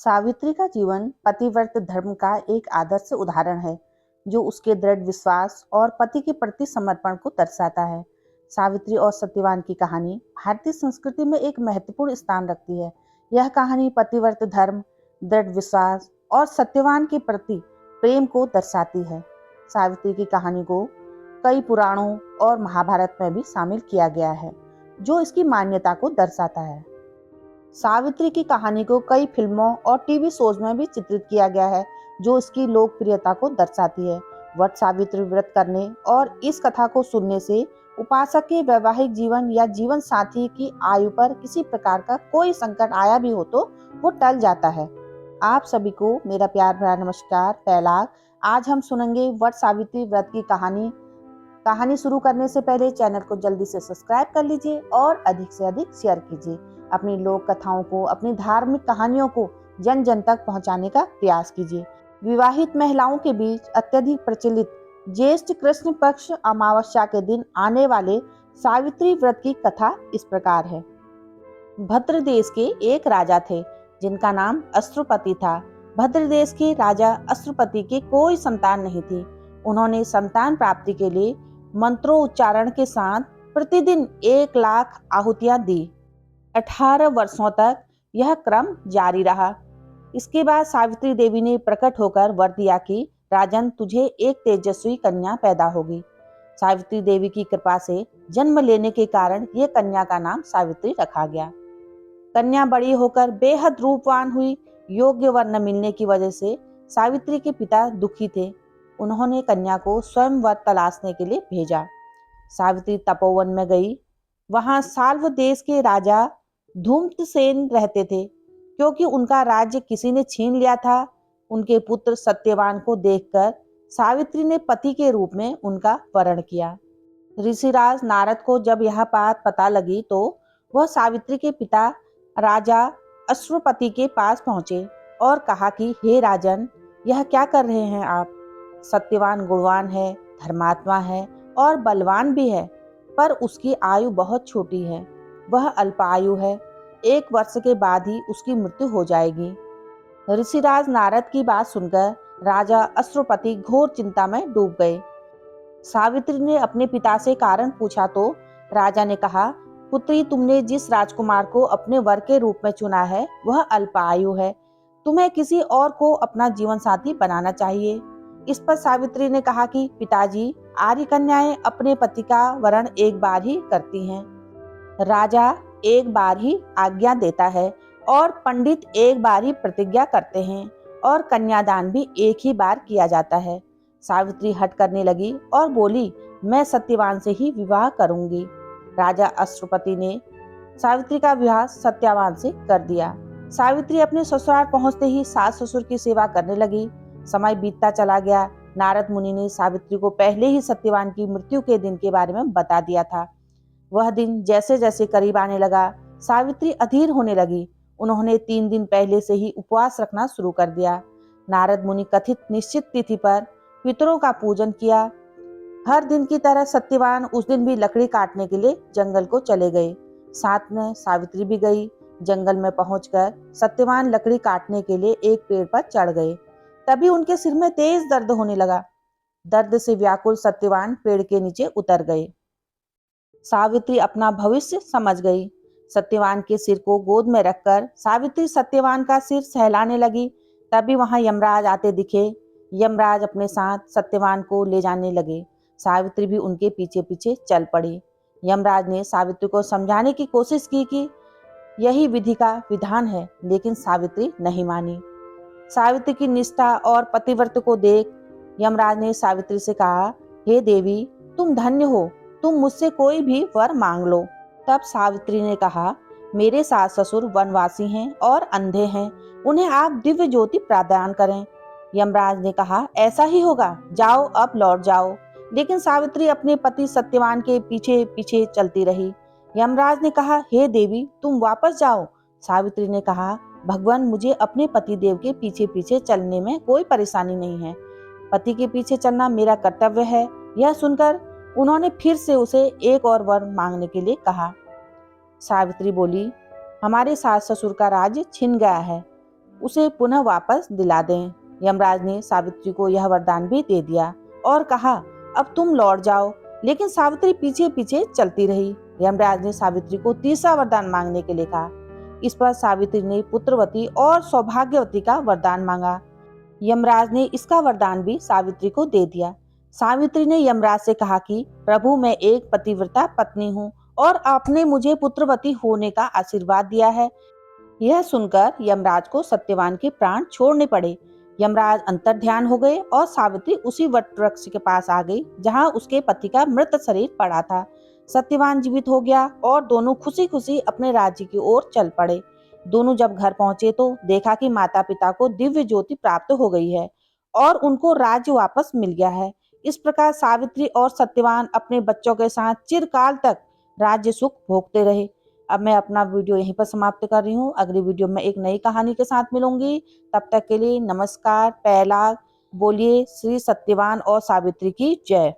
सावित्री का जीवन पतिव्रत धर्म का एक आदर्श उदाहरण है, जो उसके दृढ़ विश्वास और पति के प्रति समर्पण को दर्शाता है। सावित्री और सत्यवान की कहानी भारतीय संस्कृति में एक महत्वपूर्ण स्थान रखती है। यह कहानी पतिव्रत धर्म, दृढ़ विश्वास और सत्यवान के प्रति प्रेम को दर्शाती है। सावित्री की कहानी को कई पुराणों और महाभारत में भी शामिल किया गया है, जो इसकी मान्यता को दर्शाता है। सावित्री की कहानी को कई फिल्मों और टीवी शोज में भी चित्रित किया गया है, जो इसकी लोकप्रियता को दर्शाती है। वट सावित्री व्रत करने और इस कथा को सुनने से उपासक के वैवाहिक जीवन या जीवन साथी की आयु पर किसी प्रकार का कोई संकट आया भी हो तो वो टल जाता है। आप सभी को मेरा प्यार भरा नमस्कार। फैलाग। आज हम सुनेंगे वट सावित्री व्रत की कहानी शुरू करने से पहले चैनल को जल्दी से सब्सक्राइब कर लीजिए और अधिक से अधिक शेयर कीजिए। अपनी लोक कथाओं को, अपनी धार्मिक कहानियों को जन जन तक पहुंचाने का प्रयास कीजिए। विवाहित महिलाओं के बीच अत्यधिक प्रचलित ज्येष्ठ कृष्ण पक्ष अमावस्या के दिन आने वाले सावित्री व्रत की कथा इस प्रकार है। भद्र देश के एक राजा थे, जिनका नाम अश्रुपति था। भद्र देश के राजा अश्रुपति के कोई संतान नहीं थी। उन्होंने संतान प्राप्ति के लिए मंत्रों उच्चारण के साथ प्रतिदिन 1,00,000 आहुतियां दी। 18 वर्षों तक यह क्रम जारी रहा। इसके बाद सावित्री देवी ने प्रकट होकर वर दिया कि राजन, तुझे एक तेजस्वी कन्या पैदा होगी। सावित्री देवी की कृपा से जन्म लेने के कारण यह कन्या का नाम सावित्री रखा गया। कन्या बड़ी होकर बेहद रूपवान हुई। योग्य वर न मिलने की वजह से सावित्री के पिता दुखी थे। उन्होंने कन्या को स्वयं वर तलाशने के लिए भेजा। सावित्री तपोवन में गई। वहां साल्व देश के राजा धूम्रसेन रहते थे। क्योंकि उनका राज्य किसी ने छीन लिया था, उनके पुत्र सत्यवान को देखकर सावित्री ने पति के रूप में उनका वरण किया। ऋषिराज नारद को जब यह बात पता लगी तो वह सावित्री के पिता राजा अश्वपति के पास पहुंचे और कहा कि हे राजन, यह क्या कर रहे हैं आप? सत्यवान गुणवान है, धर्मात्मा है और बलवान भी है, पर उसकी आयु बहुत छोटी है। वह अल्पायु है। 1 वर्ष के बाद ही उसकी मृत्यु हो जाएगी। ऋषिराज नारद की बात सुनकर राजा अश्वपति घोर चिंता में डूब गए। सावित्री ने अपने पिता से कारण पूछा तो राजा ने कहा, पुत्री, तुमने जिस राजकुमार को अपने वर के रूप में चुना है वह अल्पायु है। तुम्हें किसी और को अपना जीवन साथी बनाना चाहिए। इस पर सावित्री ने कहा कि पिताजी, आर्य कन्याएं अपने पति का वरण एक बार ही करती हैं। राजा एक बार ही आज्ञा देता है और पंडित एक बार ही प्रतिज्ञा करते हैं और कन्यादान भी एक ही बार किया जाता है। सावित्री हट करने लगी और बोली, मैं सत्यवान से ही विवाह करूंगी। राजा अश्वपति ने सावित्री का विवाह सत्यवान से कर दिया। सावित्री अपने ससुराल पहुंचते ही सास ससुर की सेवा करने लगी। समय बीतता चला गया। नारद मुनि ने सावित्री को पहले ही सत्यवान की मृत्यु के दिन के बारे में बता दिया था। वह दिन जैसे जैसे करीब आने लगा, सावित्री अधीर होने लगी। उन्होंने 3 दिन पहले से ही उपवास रखना शुरू कर दिया। नारद मुनि कथित निश्चित तिथि पर पितरों का पूजन किया। हर दिन की तरह सत्यवान उस दिन भी लकड़ी काटने के लिए जंगल को चले गए। साथ में सावित्री भी गई। जंगल में पहुंचकर सत्यवान लकड़ी काटने के लिए एक पेड़ पर चढ़ गए। तभी उनके सिर में तेज दर्द होने लगा। दर्द से व्याकुल सत्यवान पेड़ के नीचे उतर गए। सावित्री अपना भविष्य समझ गई। सत्यवान के सिर को गोद में रखकर सावित्री सत्यवान का सिर सहलाने लगी। तभी वहां यमराज आते दिखे। यमराज अपने साथ सत्यवान को ले जाने लगे। सावित्री भी उनके पीछे पीछे चल पड़ी। यमराज ने सावित्री को समझाने की कोशिश की कि यही विधि का विधान है, लेकिन सावित्री नहीं मानी। सावित्री की निष्ठा और पतिव्रत को देख यमराज ने सावित्री से कहा, हे देवी, तुम धन्य हो, तुम मुझसे कोई भी वर मांग लो। तब सावित्री ने कहा, मेरे सास ससुर वनवासी हैं और अंधे हैं, उन्हें आप दिव्य ज्योति प्रदान करें। यमराज ने कहा, ऐसा ही होगा, जाओ अब लौट जाओ। लेकिन सावित्री अपने पति सत्यवान के पीछे पीछे चलती रही। यमराज ने कहा, हे देवी, तुम वापस जाओ। सावित्री ने कहा, भगवान, मुझे अपने पति देव के पीछे पीछे चलने में कोई परेशानी नहीं है। पति के पीछे चलना मेरा कर्तव्य है। यह सुनकर उन्होंने फिर से उसे एक और वर मांगने के लिए कहा। सावित्री बोली, हमारे सास ससुर का राज्य छिन गया है, उसे पुनः वापस दिला दें। यमराज ने सावित्री को यह वरदान भी दे दिया और कहा, अब तुम लौट जाओ। लेकिन सावित्री पीछे पीछे चलती रही। यमराज ने सावित्री को तीसरा वरदान मांगने के लिए कहा। इस पर सावित्री ने पुत्रवती और सौभाग्यवती का वरदान मांगा। यमराज ने इसका वरदान भी सावित्री को दे दिया। सावित्री ने यमराज से कहा कि प्रभु, मैं एक पतिव्रता पत्नी हूँ और आपने मुझे पुत्रवती होने का आशीर्वाद दिया है। यह सुनकर यमराज को सत्यवान के प्राण छोड़ने पड़े। यमराज अंतर्ध्यान हो गए और सावित्री उसी वट वृक्ष के पास आ गई जहाँ उसके पति का मृत शरीर पड़ा था। सत्यवान जीवित हो गया और दोनों खुशी खुशी अपने राज्य की ओर चल पड़े। दोनों जब घर पहुंचे तो देखा कि माता पिता को दिव्य ज्योति प्राप्त हो गई है और उनको राज्य वापस मिल गया है। इस प्रकार सावित्री और सत्यवान अपने बच्चों के साथ चिरकाल तक राज्य सुख भोगते रहे। अब मैं अपना वीडियो यहीं पर समाप्त कर रही हूँ। अगली वीडियो में एक नई कहानी के साथ मिलूंगी। तब तक के लिए नमस्कार। पहला बोलिए श्री सत्यवान और सावित्री की जय।